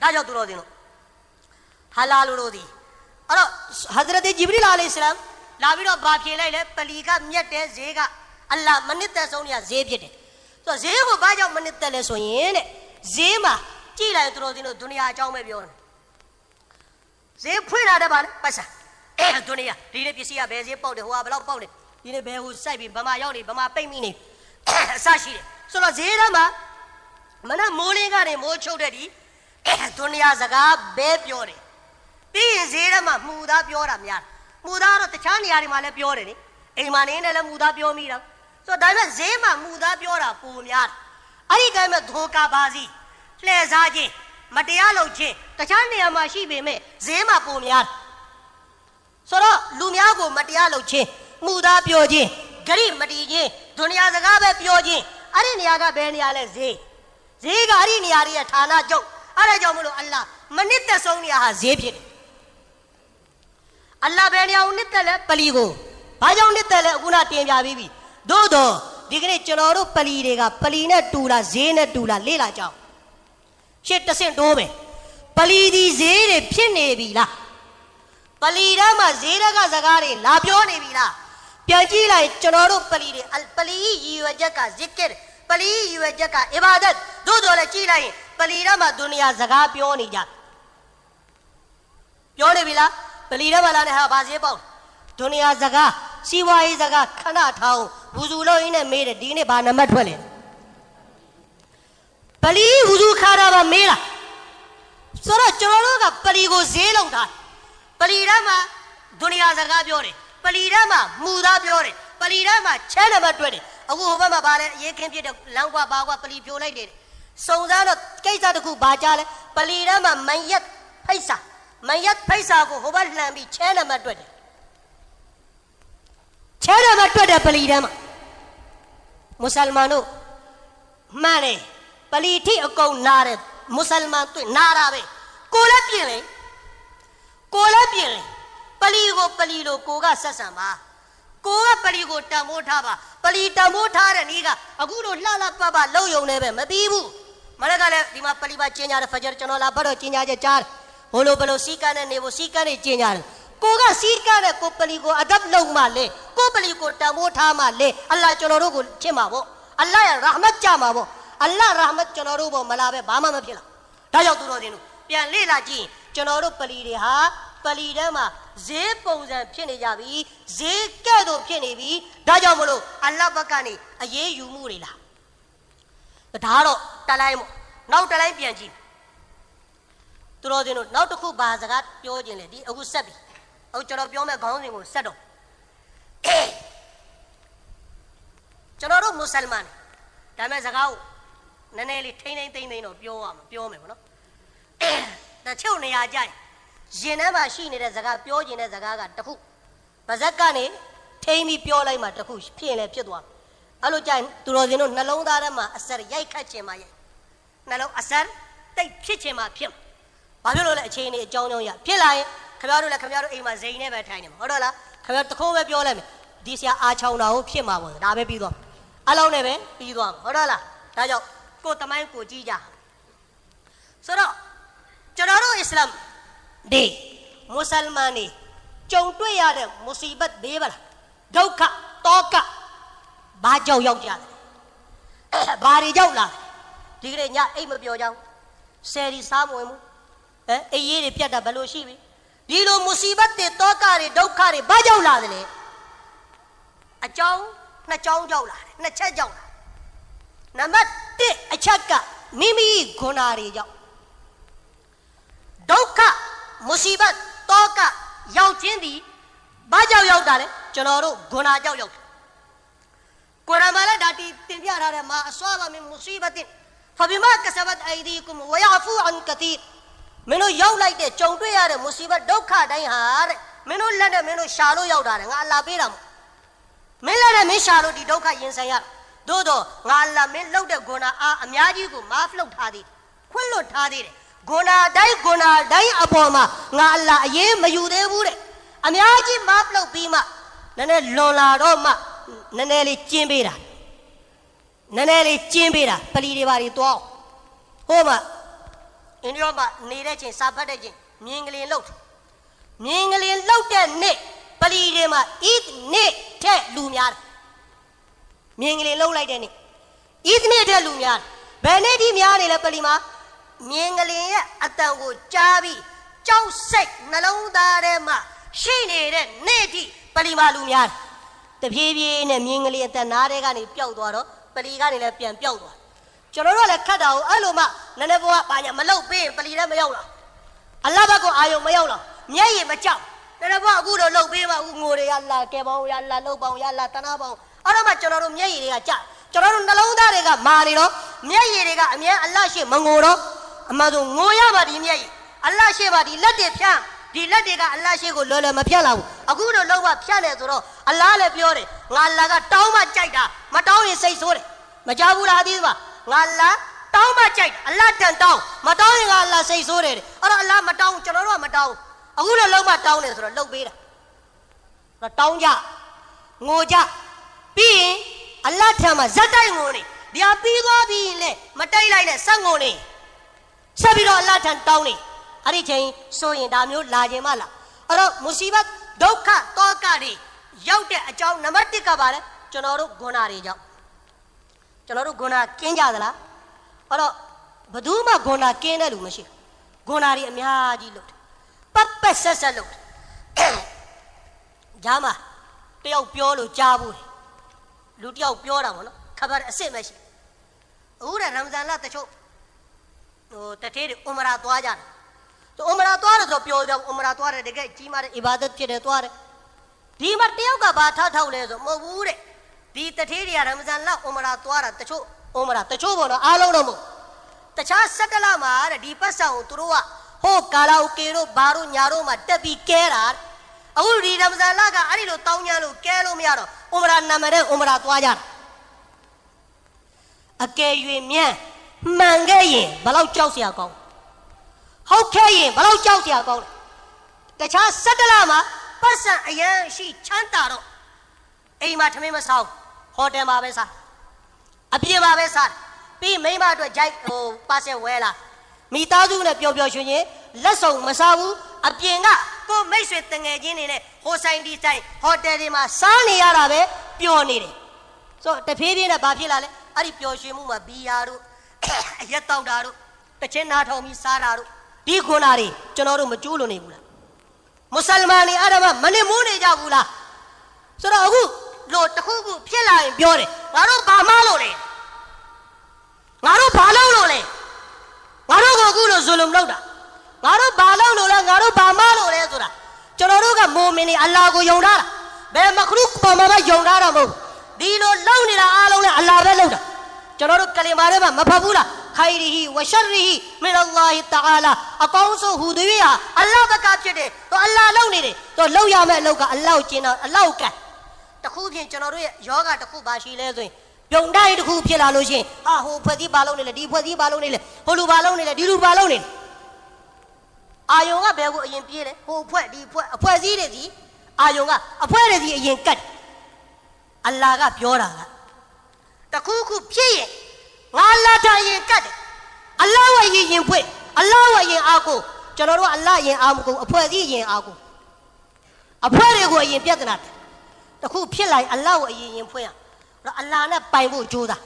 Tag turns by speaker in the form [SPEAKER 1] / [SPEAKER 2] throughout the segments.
[SPEAKER 1] 다저 들어오디노 할랄로디 알아 하드라데 지브릴 알레이슬람 라비로 바피엘레 빨리가 미ette 제가 알라 마니tte 송이야 제ဖြစ်တယ်ဆိုတော့ဈေးကိုဘာကြောင့်မနစ်သက်လဲဆိုရင်တဲ့ဈေးမှာကြည့်လိုက်တို့ဒုနီယာအကြောင်းပဲပြောတယ်ဈေးဖွင့်လာတယ်ဗာလေပတ်စံဒုနီယာဒီနေ့ပစ္စည်းကဘယ်ဈေးပေါက်တယ်ဟိုကဘယ်လောက်ပေါက်တယ်ဒီနေ့ဘယ်ဟိုစိုက်ပြီးဗမာရောက်နေဗမာပိတ်မိနေအစရှိတယ်ဆိုတော့ဈေးထဲမှာမနမိုးလင်းကနေမိုးချုပ်တဲ့ဒီဒုနီယာစကားပဲပြောတယ်ပြီးရင်ဈေးထဲမှာမှုသားပြောတာများမှုသားတော့တခြားနေရာတွေမှာလည်းပြောတယ်လေအိမ်မှာနေနေလည်းမှုသားပြောမိတာဆိုတော့ဒါပေမဲ့ဈေးမှာမှုသားပြောတာပုံများအဲ့ဒီကဲမဲ့ဒိုကာဘာစီလှည့်စားခြင်းမတရားလုပ်ခြင်းတခြားနေရာမှာရှိပေမဲ့ဈေးမှာပုံများဆိုတော့လူများကိုမတရားလုပ်ခြင်းမှုသားပြောခြင်းဂရိမတီးခြင်းဒုနီယာစကားပဲပြောခြင်းအဲ့ဒီနေရာကဘယ်နေရာလဲဈေးကအဲ့ဒီနေရာရဲ့ဌာနချုပ်အဲ့ဒါကြောင့်မလို့အလ္လာဟ်မနစ်သက်ဆုံးနေရာဟာဈေးဖြစ်တယ်အလ္လာဟ်ဘယ်နေရာကိုနစ်သက်လဲပလီကိုဘာကြောင့်နစ်သက်လဲအခုနတင်ပြပြီးပြီသို့တော့ဒီကနေ့ကျွန်တော်တို့ပလီတွေကပလီနဲ့တူတာဈေးနဲ့တူတာလေ့လာကြအောင်ရှစ်တဆင့်တိုးမယ်ပလီဒီဈေးတွေဖြစ်နေပြီလားပလီထဲမှာဈေးတွေကစကားတွေလာပြောနေပြီလားပြန်ကြည့်လိုက်ကျွန်တော်တို့ပလီတွေပလီရည်ရွယ်ချက်ကဇစ်ကရ်ပလီရည်ရွယ်ချက်ကအီဘာဒတ်သို့တော်လည်းကြည့်လိုက်ရင်ပလီထဲမှာဒုနီယာစကားပြောနေကြပြောနေပြီလားပလီထဲမှာလာနေဟာဘာဈေးပေါက်ဒုနီယာစကားစီဝါရေးစကားခဏထောင်းဝူဇူလို့ရင်းနဲ့မေးတယ်ဒီနေ့ဘာနံပါတ်ထွက်လဲပလီဝူဇူခါတာပါမေးလားဆိုတော့ကျွန်တော်တို့ကပလီကိုဈေးလုံးထားပလီထဲမှာဒုနီယာစကားပြောတယ်ပလီထဲမှာမှုသားပြောတယ်ပလီထဲမှာချဲနံပါတ်တွေ့တယ်အခုဟိုဘက်မှာဗာလဲအရေးခင်းပြတဲ့လမ်းကွာဘာကွာပလီဖြိုလိုက်တယ်စုံစမ်းတော့ကိစ္စတစ်ခုဘာကြားလဲပလီထဲမှာမန်ယက်ဖိတ်စာကိုဟိုဘက်လှန်ပြီးချဲနံပါတ်တွေ့တယ်ချဲနံပါတ်တွေ့တယ်ပလီထဲမှာမွတ်စလမန်တို့မှန်တယ်ပလီထိအကုန်နာတယ်မွတ်စလမန်တွေ့နာတာပဲကိုလည်းပြင်လေပလီလိုကိုကဆက်ဆံပါကိုကပလီကိုတန်ဖိုးထားပါပလီတန်ဖိုးထားတဲ့နေ့ကအခုလိုလှလှပပလှုပ်ယုံနေပဲမပြီးဘူးမလည်းကလည်းဒီမှာပလီပါကျင်းကြတယ်ဖဂျာကျွန်တော်လာဘတ်တော့ကျင်းကြချက်ကြားတယ်ဘိုလိုစီကန်းနဲ့နေဖို့စီကန်းနဲ့ကျင်းကြတယ်ကိုကစီကန်းနဲ့ကိုပလီကိုအဒပ်လုံမှလေကိုပလီကိုတန်ဖိုးထားမှလေအလ္လာဟ်ကျွန်တော်တို့ကိုချစ်မှာပေါ့အလ္လာဟ်ရဲ့ရာဟ်မတ်ကြမှာပေါ့အလ္လာဟ်ရာဟ်မတ်ကျွန်တော်တို့ပေါ်မလာပဲဘာမှမဖြစ်လာဒါကြောင့်သူတော်တင်တို့ပြန်လေ့လာကြည့်ကျွန်တော်တို့ပလီတွေဟာပလီထဲမှာဈေးပုံစံဖြစ်နေကြပြီဈေးကဲ့သို့ဖြစ်နေပြီဒါကြောင့်မလို့အလ္လာဟ်ဘက်ကနေအရေးယူမှုတွေလားဒါတော့တလိုက်မို့နောက်တလိုက်ပြန်ကြည့်သူတော်စင်တို့နောက်တစ်ခုဘာစကားပြောခြင်းလဲဒီအခုဆက်ပြီအခုကျွန်တော်ပြောမဲ့ခေါင်းစဉ်ကိုဆက်တော့ကျွန်တော်တို့မွတ်စလမန်ဒါမဲ့စကားကိုနည်းနည်းလေးထိမ့်သိမ့်တော့ပြောမယ်ပေါ့နော်တချို့နေရာကြရင်ထဲမှာရှိနေတဲ့စကားပြောခြင်းတဲ့စကားကတစ်ခုပါဇက်ကနေထိမ့်ပြီးပြောလိုက်မှတစ်ခုဖြစ်ရင်လည်းဖြစ်သွားအဲ့လိုကြရင်သူတော်စင်တို့နှလုံးသားထဲမှာအစက်ရိုက်ခတ်ခြင်းမှရိုက်နှလုံးအစက်တိတ်ဖြစ်ခြင်းမှဖြစ်ဘာဖြစ်လို့လဲအခြေအနေအကြောင်းရဖြစ်လာရင်ခင်ဗျားတို့လည်းခင်ဗျားတို့အိမ်မှာဇိန်နဲ့ပဲထိုင်နေမှာဟုတ်တော့လားခင်ဗျားတခုံးပဲပြောလိုက်မယ်ဒီဆရာအာချောင်းတာကိုဖြစ်မှာပေါ့ဒါပဲပြီးသွားအလုံးနဲ့ပဲပြီးသွားဟုတ်တော့လားဒါကြောင့်ကိုယ်တမိုင်းကိုကြည့်ကြဆိုတော့ကျွန်တော်တို့အစ္စလာမ်ဒီမွတ်စလမန်တွေကြုံတွေ့ရတဲ့မုစီဘတ်ဘေးပါလားဒုက္ခတောကဘာကြောင့်ရောက်ကြတယ်ဘာတွေကြောင့်လာဒီကနေ့ညအိတ်မပြောကြဘူးဆယ်ဒီစားမဝင်ဘူးအေးရေးတွေပြတ်တာဘယ်လိုရှိပြီဒီလိုမုစီဘတ်တွေတောကတွေဒုက္ခတွေဘာကြောင့်လာတယ်လဲအကြောင်းနှစ်ကြောင်းကြောင့်လာတယ်နှစ်ချက်ကြောင့်လာနံပါတ်1အချက်ကမိမိဂုဏတွေကြောင့်ဒုက္ခမုစီဘတ်တောကရောက်ခြင်းသည်ဘာကြောင့်ရောက်တာလဲကျွန်တော်တို့ဂုဏကြောင့်ရောက်တယ်ကုရ်အာန်မှာလည်းဒါတင်ပြထားတယ်မာအဆွာဘမင်မုစီဘတ်ဖဘီမာကဆဘတ်အိုင်ဒီကုမ်ဝယာဖူအန်ကတီမင်းတို့ရောက်လိုက်တဲ့ကြုံတွေ့ရတဲ့မုစီဘတ်ဒုက္ခတိုင်းဟာတဲ့မင်းတို့လက်နဲ့မင်းတို့ရှာလို့ရောက်တာတဲ့ငါအလ္လာဟ်ပေးတာမို့မင်းလက်နဲ့မင်းရှာလို့ဒီဒုက္ခရင်ဆိုင်ရသို့တော့ငါအလ္လာဟ်မင်းလှုပ်တဲ့ဂုဏအားအများကြီးကိုမာဖလှုပ်ထားသေးတယ်ခွင့်လွတ်ထားသေးတယ်ဂုဏတိုင်းအပေါ်မှာငါအလ္လာဟ်အရေးမယူသေးဘူးတဲ့အများကြီးမာဖလှုပ်ပြီးမှနည်းနည်းလွန်လာတော့မှနည်းနည်းလေးကျင်းပေးတာပလီတွေပါတွေတွားဟိုမှာ အိန္ဒိယမှာနေတဲ့ချင်းစာဖတ်တဲ့ချင်းမြင်းကလေးလှုပ်မြင်းကလေးလှုပ်တဲ့နေ့ပလီတွေမှာဣဒ်နေ့တဲ့လူများမြင်းကလေးလှုပ်လိုက်တဲ့နေ့ဣဒ်နေ့တဲ့လူများဘယ်နေ့ဒီများနေလဲပလီမှာမြင်းကလေးရဲ့အတန်ကိုကြားပြီးကြောက်စိတ်နှလုံးသားထဲမှာရှိနေတဲ့နေ့ဒီပလီမှာလူများတဖြည်းဖြည်းနဲ့မြင်းကလေးအတန်နားထဲကနေပျောက်သွားတော့ပလီကနေလည်းပြန်ပျောက်သွားကျွန်တော်တို့ကလည်းခတ်တာကိုအဲ့လိုမှနည်းနည်းဘောကဘာညာမလုပ်ပေးပလီလည်းမရောက်လာအလ္လာဟ်ဘက်ကအာယုံမရောက်လာမျက်ရည်မကြောက်နည်းနည်းဘောအခုတော့လုပ်ပေးပါဦးငိုတွေရလာကဲပေါင်းရလာလှုပ်ပေါင်းရလာတနာပေါင်းအဲ့တော့မှကျွန်တော်တို့မျက်ရည်တွေကကြကျွန်တော်တို့နှလုံးသားတွေကမာနေတော့မျက်ရည်တွေကအမြဲအလ္လာဟ်ရှိမငိုတော့အမှန်ဆိုငိုရပါဒီမျက်ရည်အလ္လာဟ်ရှိပါဒီလက်တွေဖြန့်ဒီလက်တွေကအလ္လာဟ်ရှိကိုလော်လော်မဖြတ်လာဘူးအခုတော့လောက်မှဖြတ်တယ်ဆိုတော့အလ္လာဟ်လည်းပြောတယ်ငါလာကတောင်းမှကြိုက်တာမတောင်းရင်စိတ်ဆိုးတယ်မကြဘူးလားဒီမှာငါလာတောင်းမှကြိုက်အလ္လာဟ်တန်တောင်းမတောင်းရင်ကအလ္လာဟ်စိတ်ဆိုးတယ်အဲ့တော့အလ္လာဟ်မတောင်းကျွန်တော်တို့ကမတောင်းအခုတော့လောက်မှတောင်းတယ်ဆိုတော့လှုပ်ပေးတာတော့တောင်းကြငိုကြပြီးရင်အလ္လာဟ်ထံမှာဇက်တိုက်ငိုနေဒီဟာပြီးသွားပြီးရင်လေမတိုက်လိုက်နဲ့ဆက်ငိုနေဆက်ပြီးတော့အလ္လာဟ်ထံတောင်းနေအဲ့ဒီချိန်ဆိုရင်ဒါမျိုးလာခြင်းမလားအဲ့တော့မူစီဘတ်ဒုက္ခတောကတွေရောက်တဲ့အကြောင်းနံပါတ်1ကပါလေကျွန်တော်တို့ဂုဏတွေကြောင့်ကျွန်တော်တို့ဂုဏကင်းကြသလားအဲ့တော့ဘယ်သူမှဂုဏကင်းတဲ့လူမရှိဂုဏတွေအများကြီးလို့ပတ်ပတ်ဆက်ဆက်လို့ဂျာမတယောက်ပြောလို့ကြားဘူးလူတယောက်ပြောတာပေါ့နော်ခဘာအစ်စ်မရှိအခုရမ်ဇန်လတချို့ဟိုတထေးတွေဥမရာသွားကြတယ်သူဥမရာသွားတယ်ဆိုပြောတယ်ဥမရာသွားတယ်တကယ်ကြီးမားတဲ့အီဘာဒတ်ဖြစ်တယ်သွားတယ်ဒီမှာတယောက်ကဘာထောက်လဲဆိုမဟုတ်ဘူးတဲ့ဒီတထေးတွေကရမ်ဇန်လဥမရာသွားတာတချို့ဥမရာတချို့ပေါ့နော်အားလုံးတော့မဟုတ်တခြား17လမှာတဲ့ဒီပတ်စံကိုသူတို့ကဟိုကာလာအိုကေတို့ဘာတို့ညာတို့မှာတက်ပြီးကဲတာအခုဒီရမ်ဇန်လကအဲ့ဒီလိုတောင်းညမ်းလို့ကဲလို့မရတော့ဥမရာနာမည်နဲ့ဥမရာသွားကြတာအကယ်၍မြန်မှန်ခဲ့ရင်ဘယ်လောက်ကြောက်စရာကောင်းဟုတ်ခဲ့ရင်ဘယ်လောက်ကြောက်စရာကောင်းလဲတခြား17လမှာပတ်စံအရန်ရှိချမ်းသာတော့အိမ်မှာထမင်းမဆောင်ဟိုတယ်မှာပဲစားအပြင်မှာပဲစားပြီးမိမအတွက်ဂျိုက်ဟိုပါဆယ်ဝဲလာမိသားစုနဲ့ပျော်ပျော်ရွှင်ရွှင်လက်စုံမစားဘူးအပြင်ကကိုမိတ်ဆွေတငယ်ချင်းတွေနဲ့ဟိုဆိုင်ဒီဆိုင်ဟိုတယ်တွေမှာစားနေရတာပဲပျော်နေတယ်ဆိုတော့တဖြည်းဖြည်းနဲ့ဘာဖြစ်လာလဲအဲ့ဒီပျော်ရွှင်မှုမှာဘီယာတို့အရက်တောက်တာတို့တချင်းနာထောင်ပြီးစားတာတို့ဒီခွန်နာတွေကျွန်တော်တို့မကျိုးလွန်နေဘူးလားမွတ်စလမန်တွေအဲ့ဒါမှမနစ်မိုးနေကြဘူးလားဆိုတော့အခုလို့တခုခုဖြစ်လာရင်ပြောတယ်ငါတို့ဘာမှလို့လဲငါတို့ဘာလုပ်လို့လဲငါတို့ကအခုလို့ဇူလုံလုပ်တာငါတို့ဘာလုပ်လို့လဲငါတို့ဘာမှလို့လဲဆိုတာကျွန်တော်တို့ကမိုမင်တွေအလ္လာဟ်ကိုယုံထားတာဘယ်မခရုပေါ်မှာပဲယုံထားတာမဟုတ်ဒီလိုလုပ်နေတာအားလုံးလဲအလ္လာဟ်ပဲလုပ်တာကျွန်တော်တို့ကလီမာထဲမှာမဖတ်ဘူးလားခိုင်ရီဟီဝရှရရီမင်အလ္လာဟ်တအာလာအကောင်းဆုံးဟူသည်ဟာအလ္လာဟ်ဘက်ကဖြစ်တယ်တော့အလ္လာဟ်လုပ်နေတယ်တော့လုပ်ရမယ့်အလုပ်ကအလ္လာဟ်ကျင်းတော့အလ္လာဟ်ကတခုဖြင့်ကျွန်တော်တို့ရဲ့ယောဂတခုပါရှိလဲဆိုရင်ပြုံတိုင်းတခုဖြစ်လာလို့ရှိရင်ဟာဟိုဖွဲ့စည်းပါလုံးနေလေဒီဖွဲ့စည်းပါလုံးနေလေဟိုလူပါလုံးနေလေဒီလူပါလုံးနေအာယုံကဘယ်ကိုအရင်ပြေးလဲဟိုဖွဲ့ဒီဖွဲ့အဖွဲ့စည်းတွေစီအာယုံကအဖွဲတွေစီအရင်ကတ်အလ္လာဟ်ကပြောတာကတခုခုဖြစ်ရင်ငါလာတာရင်ကတ်တယ်အလ္လာဟ်ရဲ့ရင်ဖွင့်အလ္လာဟ်ရဲ့အာကိုကျွန်တော်တို့အလ္လာဟ်ရင်အာမကိုအဖွဲ့စည်းရင်အာကိုအဖွဲ့တွေကိုအရင်ပြဿနာတယ်တခုဖြစ်လာရင်အလ္လာဟ်ရဲ့ရင်ဖွင့်ရအလ္လာဟ်နဲ့ပိုင်ဖို့ကြိုးစား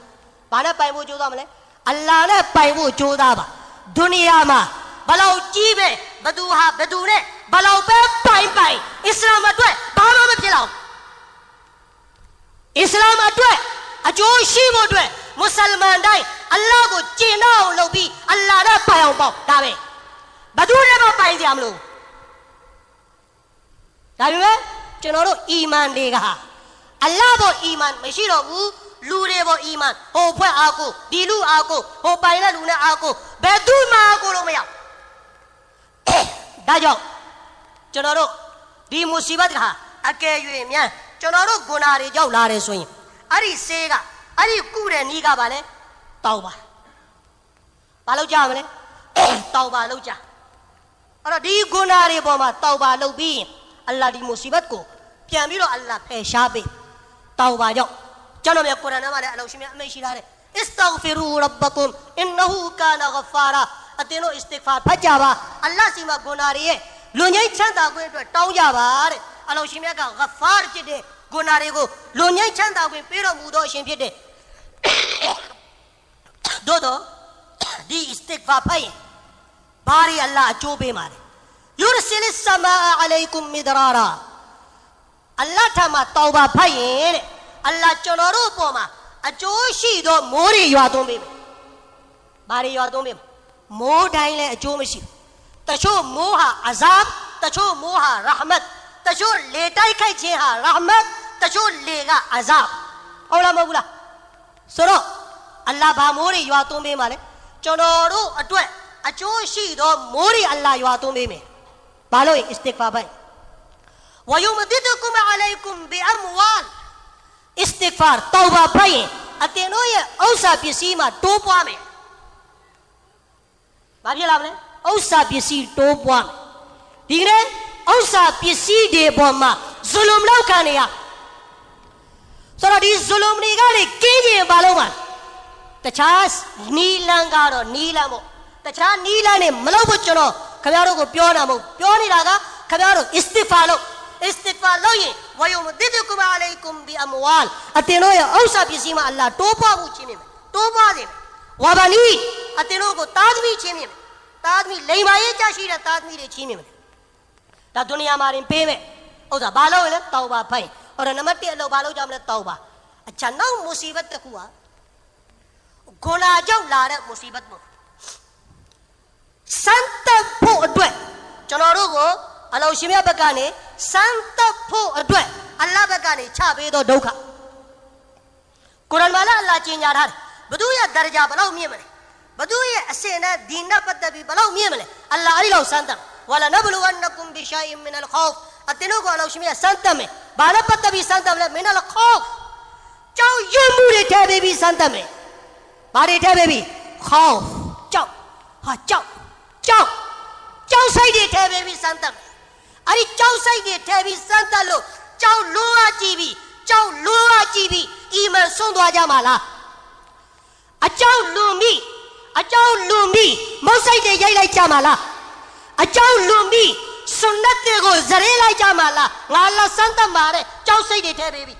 [SPEAKER 1] ဘာနဲ့ပိုင်ဖို့ကြိုးစားမလဲအလ္လာဟ်နဲ့ပိုင်ဖို့ကြိုးစားပါဒုနီယာမှာဘလောက်ကြီးပဲဘသူဟာဘသူနဲ့ဘလောက်ပဲပိုင်အစ္စလာမ်အတွက်ဘာမှမဖြစ်တော့အစ္စလာမ်အတွက်အကျိုးရှိဖို့အတွက်မွတ်စလမန်တိုင်းအလ္လာဟ်ကိုကျင့်တော့လုပ်ပြီးအလ္လာဟ်နဲ့ပိုင်အောင်ပေါ့ဒါပဲဘသူနဲ့မှပိုင်ကြမလို့ဒါပေမဲ့ကျွန်တော်တို့အီမန်တွေကအလ္လာဟ်ပေါ်အီမန်မရှိတော့ဘူးလူတွေပေါ်အီမန်ဟိုဖွဲ့အားကိုဒီလူအားကိုဟိုပိုင်တဲ့လူနဲ့အားကိုဘယ်သူမှအားကိုလို့မရဒါကြောင့်ကျွန်တော်တို့ဒီမူစီဘတ်ကအကယ်၍မြန်ကျွန်တော်တို့ဂုဏတွေကြောက်လာတယ်ဆိုရင်အဲ့ဒီဆေးကအဲ့ဒီကုတဲ့နီးကပါလဲတောက်ပါဘာလို့ကြမလဲတောက်ပါလို့ကြအဲ့တော့ဒီဂုဏတွေပေါ်မှာတောက်ပါလုပ်ပြီးအလ္လာဟ်ဒီမူစီဘတ်ကိုပြန်ပြီးတော့အလ္လာဟ်ဖယ်ရှားပေးတောက်ပါကြောင့်ကျွန်တော်မြတ်ကုရ်အာန်မှာလည်းအလောရှင်မြတ်အမိန့်ရှိထားတယ် Istaghfiru rabbakum innahu kana ghaffara अतेनो इस्तिगफार फट जावा अल्लाह सीमा गुनारे लुन्याई चंदा को टाउं जावा अल्लाह शिमिया का गफ्फार चिदे गुनारे को लुन्याई चंदा को पेरो मुदो शिम चिदे दो दी इस्तिगफार फई बारी अल्लाह चोबे मारे युरसिलिस समा अलैकुम मिदरारा अल्लाह थामा तौबा फई अल्लाह चनोरो पोमा अचोशी दो मोरी यादों में बारी यादों में मोह डाइले अचो में सी तशो मोहा अजाब तशो मोहा रहमत तशो लेटाई खाई जेहा रहमत तशो लेगा अजाब औला मौला सुनो अल्लाह बा मोरी यादों में माले चनोरो अटवे अचोशी दो मोरी अल्लाह यादों में बालो इस्तिगफार भाई वयुमदिदकुम अलैकुम बिअमवाल इस्तिगफार तौबा भाई अतेनो ये औसा बिसीमा टोपवा में बाबी लाभ ने औसा बिसी टोपवा में ठीक है औसा बिसी दे बोमा जुलुम लाउ खाने या सोरा दी जुलुम नहीं गाले केजे बालो मान तचास नीलांगारो नीलामो तचा नीला ने मलो बच्चों खब्यारों को प्योर ना मो प्योर नहीं लगा खब्यारों इस्तिगफार लो ये वयुमदिदकुम अलैकुम बिअमवाल अतेनो ये औसा बिसीमा अल्लाह टोपा मुची में टोपा दे वबनी अतेनो को तादमी छीने में तादमी लेमाये चाशी रे तादमी रे छीने में ता दुनिया मारे पे में ओदा बालो ले तौबा भाई और नमते अल्लाह बालो जामले तौबा अच्छा नौ मुसीबत तक हुआ गुनाह जो लारे मुसीबत में संत फो अड्वे चनोरो को अल्लाह शिमिया बकाने संत फो अड्वे अल्लाह बकाने छाबे दो डोखा कुरान वाला अल्लाह चेंज आ रहा बदू या दर्जा बलाउ मिये मले बदू ये ऐसे ना दीना पत्तबी बलाउ मिये मले अल्लाह अली लो संतम वाला नबलुवन्नकुम बिशाइम मिनल खौफ अतिनो को अल्लाह शिमिया संतम में बाला पत्तबी संतम ले मिनल खौफ चाउ ये मुरे थे बेबी संतम में बारे थे बेबी खौफ चाउ हाँ चाउ सही दे थे बेबी संतम अरे चाउ सही दे थे बेबी संतम लो चाउ लोआ जीवी ईमान सुन दो आजा माला अचाउ लूमी मौसई दे यही लाई चामाला अचाउ लूमी सुन्नत दे को जरे लाई चामाला वाला संतम मारे चाउ सही दे थे बेबी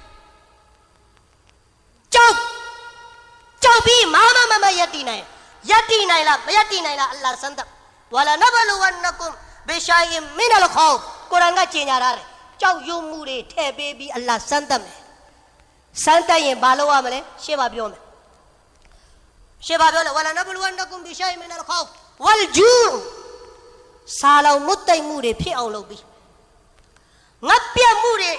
[SPEAKER 1] चाउ भी मामा यती नहीं ला अल्लाह संतम वाला नबलुवन्नकुम बिशाइम मिनल खौफ कुरान का चेंज आ रहा है चाउ यू मुरे थे बेबी अल्लाह संतम संता ये बालोवा मले शेवा बियो में वाला नबलुवन्नकुम बिशाइम मिनल खौफ वल जू सालाउ मुत्तई मुरे फि औ लोग भी ngapya mure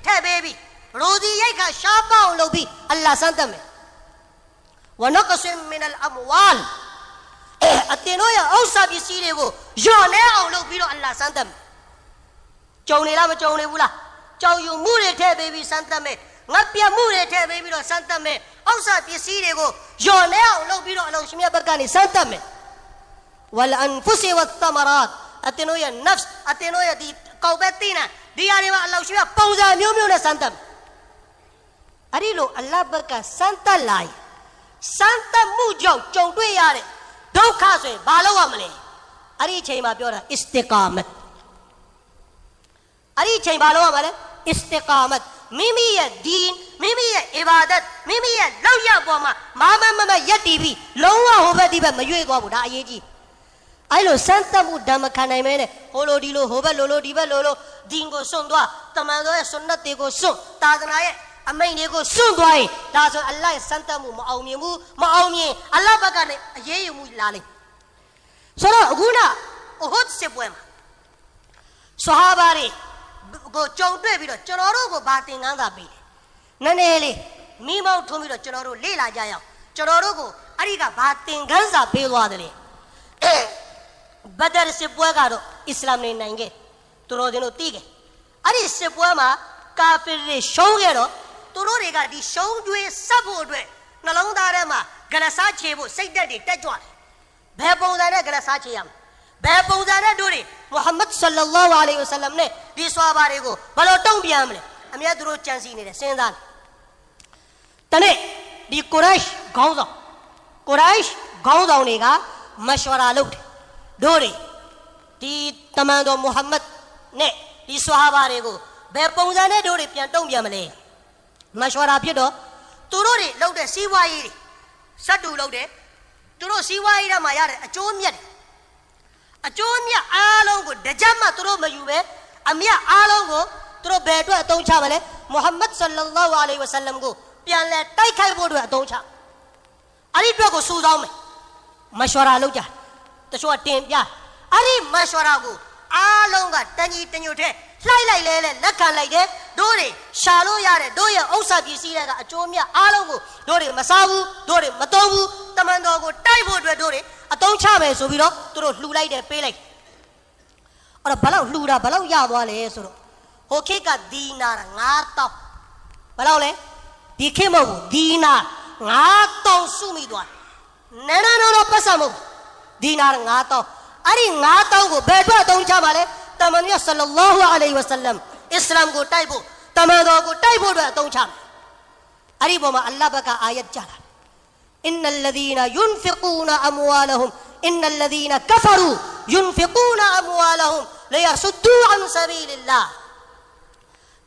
[SPEAKER 1] the baby rodi yai ka shapa औ लोग भी अल्लाह संतम व नक़सिम मिनल अमवाल अतेनो या औसा बिसीरे को योने औ लोग भी अल्लाह संतम चौने ला चौने बुला चौ यू मुरे थे बेबी संतम में ngapya mure the bebi lo santam में औसा बिसीरे को योने औ लोग भी अल्लाह शिमिया बरकानी संतम में वल अनफुसी वत तमरात अतेनो या नफ्स अतेनो या दी कौबतीना दियाने वा अल्लाह शिमिया पौजा म्यो ने संतम अरे लो अल्लाह बरका संत लाई संत मुजो चौदवे यारे धोखा से बालोवा मले अरे छे मा प्योरा इस्तिकामत अरे छे बालोवा मले इस्तिकामत मिमी ये दीन मिमी ये इबादत मिमी ये लौया बोमा मामा यदीबी लौवा होबे दिबे मयुए गो बुदा ये जी आई लो संत मु दम खाने में ने होलो दिलो होबे लोलो दिबे लोलो दीन को सुन दवा तमादो ये सुन्नत को सुन ताजना ये अम्मै ने को सुन दवाई दासो अल्लाह संत मु माउमी अल्लाह बका ने ये मु लाले सुनो गुना ओहद से बोमा सहाबा रे को चौदवे भी चनोरो को बातें गांदा भी नने ले मीमाउ ठोमी चनोरो ले ला जाया चनोरो को अरी का बातें गांदा भेजवा दे बदर से बुआ इस्लाम ने नाएंगे तुरो दिनो तीगे अरे इससे बुआ मा काफिर रे शौगे रो तुरो रेगा दी शौग दुए सब हो दुए नलाऊं दारे मा गलसा छेबो सैदा दी टजवा भय पौदाने गलसा छेयम भय पौदाने डोरे मोहम्मद सल्लल्लाहु अलैहि वसल्लम ने दी स्वाबारे को बलोटों भी हमले हम या दुरो चांसी ने सेंदान तने दी कुरैश गांव ने का मशवरा लुट डोरे दी तमांदो मोहम्मद ने दी सुहाबारे को बेपोंजा ने डोरे प्यांटों ब्यामले मशवरा फिर दो तुरोरे लौटे सीवाई सटू लौटे तुरो सीवाई रा मायारे अचोमिया आलों को डजम्मा तुरो मयूबे अमिया आलों को तुरो बैठो अतोंचा वाले मोहम्मद सल्लल्लाहु अलैहि वसल्लम को प्याले टाई खाई बोर्ड अतोंचा अरी तो को सूदाओं में मशवरा लो जा तो शो टेम जा अरी मशवरा को आलों का तनी उठे लाई ले लखन लाई दे दोरे शालो यारे दो या औसा बीसी रहेगा अचोमिया आलों को दोरे मसावु दोरे मतोवु तमंदो को टाई बोर्ड में दोरे अतोंचा में सो भी रो तुरो लूलाई दे पे लाई और बलाउ लूरा बलाउ याद वाले सुरो होके का दीनार ngātau बलाउ ले दिखे मो दीनार ngātau सुमी द्वार नैना नोनो पसामो दीनार ngātau अरे ngātau को बैठो अतोंचा वाले तमनिया सल्लल्लाहु अलैहि वसल्लम इस्लाम को टाइबो तमदो को टाइबो अतोंचा अरे वो मा अल्लाह बका आयत चला इन्नल्लज़ीना युनफ़िक़ूना अम्वालहुम इन्नल्लज़ीना कफ़रू युनफ़िक़ूना अम्वालहुम लियसुद्दू अन सबीलिल्लाह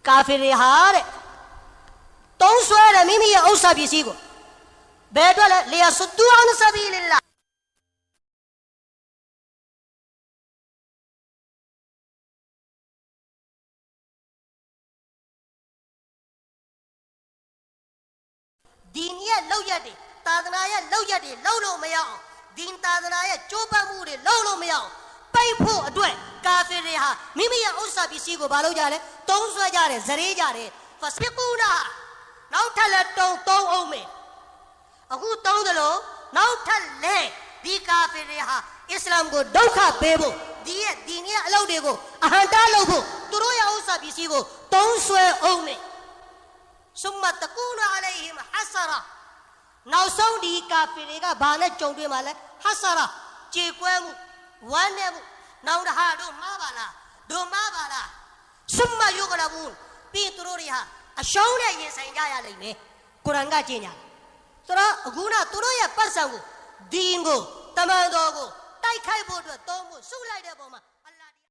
[SPEAKER 1] काफिर हार तो स्वयं मिमी औसा बीसी को बैठो लियसुद्दू अन सबीलिल्लाह दीनिया लौयादे तादनाया लौयादे लौलो मयाओ दीन तादनाया चोपा मुरे लौलो मयाओ पैफो अद्वै काफिर रहा मिमिया औसा बीसी को बालो जा रहे तो उसवा जा रहे जरे जा रहे फसबिकूना नौठल तो ओ में अगु तो दलो नौठल ले दी काफिर रहा इस्लाम को डौखा बेबो दिए दीनिया अलौ देगो अहंता लोगो तुरो या औसा बीसी को तो उसवे ओ में सुम्मा तकूना अलैहिम हसरा नौसौ दी काफिरेगा बाने चौंडे माले हसरा चेक्वेमु वानेमु नौरहा दो माबाला सुम्मा युगलबून पी तुरोरिहा अशौने ये संजाया लेने कुरान का चीन्या तुरा गुना तुरो या परसंगु दींगो तमादोगो टाई खाई बोडो तोमु सुलाई दे बोमा